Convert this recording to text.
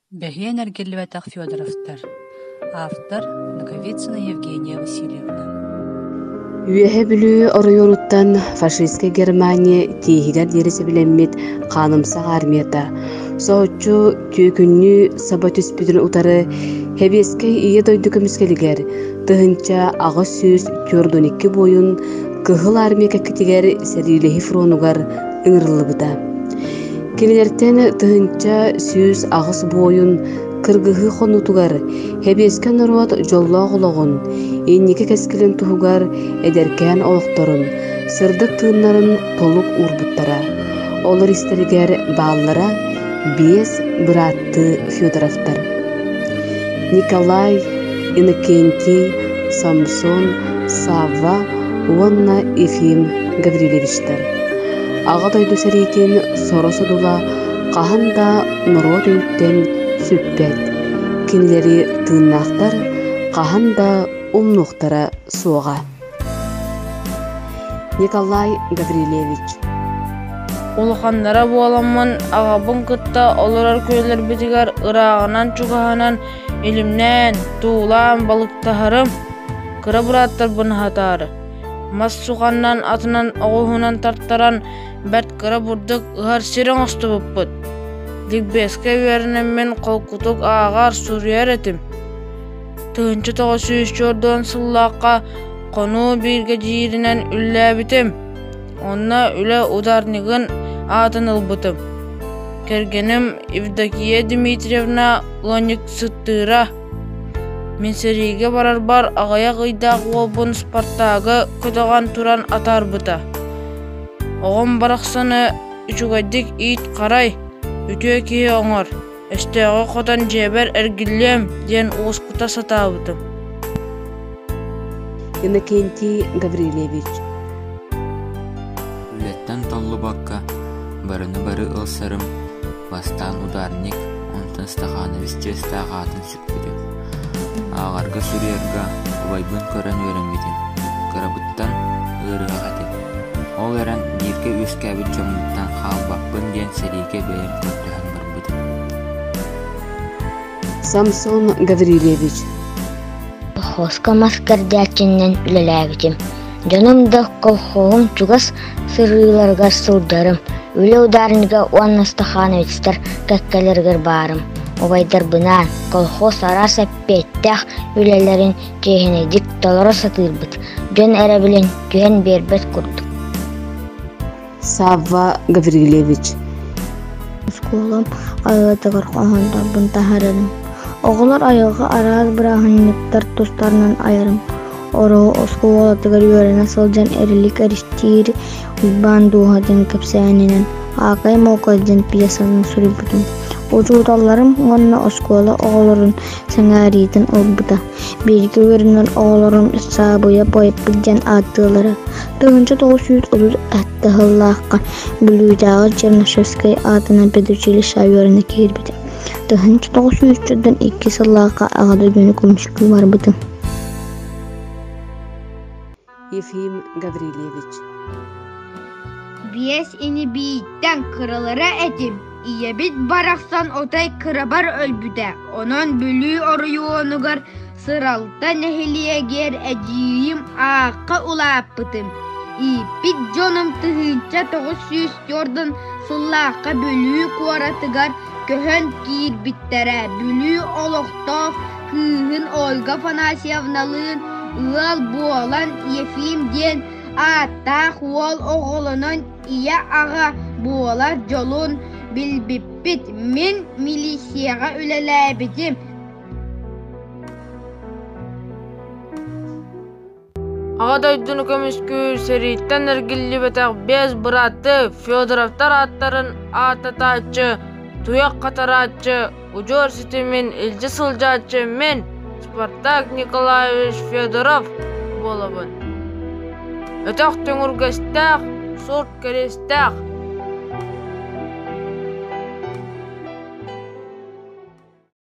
Бәһиен әргеллебәтәк Федоровтар. Автор Наговицына Евгения Васильевна. Үөһэ бүлүү оройоруттан фашистская Германия тиихигер дересе билеммит хаанымсак армията. Соочу түйөкүннү саботус бүтүн утары хебеске ие дойду көмүскелигер тыһынча ага сүз тюрдоникки боюн кыһыл армия кеккитигер серилеһи фронугар ыҥырыллыбыта. Кинилертен тыһынча сүз агыс боюн кыргыһы хонутугар хебеске норот жоллогологун инники кескилен туһугар эдеркээн олохторун сырдык тыыннарын толук урбуттара. Олар истеригер бааллара бес быраатты Федоровтар. Николай, Иннокентий, Самсон, Савва, уонна Ефим Гаврилевичтар. Ага дойду сәритин соросу дула каханда норот үйттен сүппет. Кинилери тыыннаахтар каханда умнуктара суога. Николай Гаврилевич. Улхандара буаламман агабын кытта олорар көйлер битигер ыраагынан чугаһанан илимнен туулаан балыктахарым кыра бураттар бынахатаары. Мас суганнан атынан оҕуһунан тартаран бэрт кыра бурдук ыһар сирең остубуппут. Ликбеске үөрүнэммин колкутук аагаар сурьер этим. Тыһынчы тоҕо сүүс чуордуон сыллаакка конуу биирге жииринен үллээбитим. Онна үле ударнигын аатынылбытым. Кергеним Евдокия Дмитриевна лоник сыттыыра. Мен сериге барар агая гыйдаак уолбун Спартагы көтөгөн туран атарбыта. Оҕом барахсаны үчүгэддик иит карай, үтүө киһи оҥор. Эстеҕи хотон жебер эргиллиэм диэн уускута сатаабытым. Иннокентий Гаврилевич. Үлеттен толлу бакка барыны бары ылсарым бастан ударник онтан стахановичче стагаатын сүкпүдү. Аагарга сүрүерга убайбын көрөн өрөмбитин. Кырабыттан ырыгатым. Ол эрен бирге үскәбит жомуттан хаалбаппын диэн сериге бэйэм төрдөһөн барбытым. Самсон Гаврилевич. Колхозка маскардячиннен үлелээбитим. Жонумда колхозум чугас сырыыларга сылдарым. Үле ударнига Уанна Стахановичтар кеккелергер барым. Обайдар бынан колхоз араса петтях үлелерин жехенедик толора сатырбыт. Жон эре билен жөн бербет курдук. Савва Гаврилевич. Сколам айылатыгар қоғанда бұнтахарырым. Оғылар айылға араз бұрағыннықтар тустарынан айырым. Oro oskoolatыгар үйөрүнө сылжан эрилик эриштиир уйбаан дуухадын кепсээнинен аакай моокойден пьесанын сурубутум. Учууталларым уонна оскоола оҕолорун саңаариитин олбута. Бирги үйөрүнөн оҕолорун саабыйа бойуппут диэн ааттыылара. Тыгынча 930 аттыһыллаахка Блюдагы Чернышевскай аатынан педучилища үйөрүнө киирбити. Тыгынча 900-дөн 2 сыллаакка агада жөнү көмүскүү барбыты. Ефим Гаврилевич. Биес ини бииттен кырылыра этим. Иебит барахсан отай кырабар өлбүдэ. Онон бүлүү оруюонугар сыралта нехилиегер эжиим аакка улааппытым. Ипит жонум тыһынча 904 сыллаакка бүлүү куаратыгар көһөн киирбиттерэ. Бүлүү олохтоов кыыһын Ольга Афанасьевналыын ыал буолан Ефим диэн ааттаах уол оҕолонон ия ага буолар жолун билбиппит. Мен милисияга үлелээбитим. Ага дойдуну көмүскүү серииттен эргиллибетек бес быраатты Федоровтар аттарын аататаачы, туяк катараачы, ужор ситимин илжи сылжаачы мен Спартак Николаевич Федоров болобун. Өтөк төңүргөстәк, сорт керестәк,